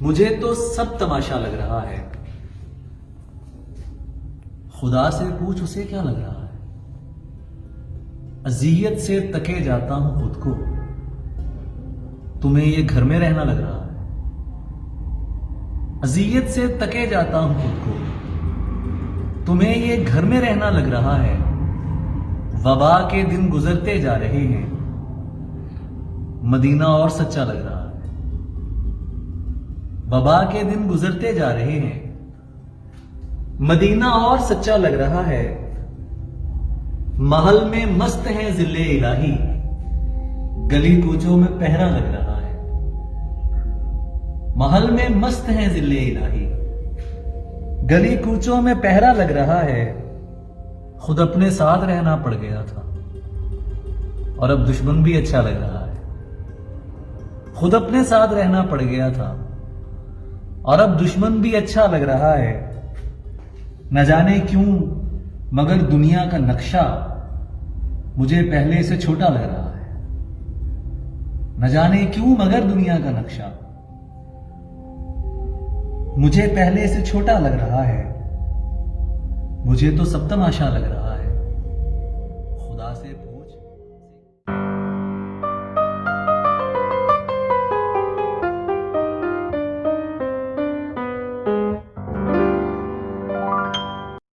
मुझे तो सब तमाशा लग रहा है। खुदा से पूछ उसे क्या लग रहा है। अजियत से तके जाता हूं खुद को, तुम्हें ये घर में रहना लग रहा है। अजियत से तके जाता हूं खुद को, तुम्हें ये घर में रहना लग रहा है। वबा के दिन गुजरते जा रहे हैं, मदीना और सच्चा लग रहा है। वबा के दिन गुजरते जा रहे हैं, मदीना और सच्चा लग रहा है। महल में मस्त है जिले इलाही, गली कूचों में पहरा लग रहा है। महल में मस्त है जिले इलाही, गली कूचों में पहरा लग रहा है। खुद अपने साथ रहना पड़ गया था और अब दुश्मन भी अच्छा लग रहा है। खुद अपने साथ रहना पड़ गया था और अब दुश्मन भी अच्छा लग रहा है। न जाने क्यों मगर दुनिया का नक्शा मुझे पहले से छोटा लग रहा है। न जाने क्यों मगर दुनिया का नक्शा मुझे पहले से छोटा लग रहा है। मुझे तो सब तमाशा लग रहा है।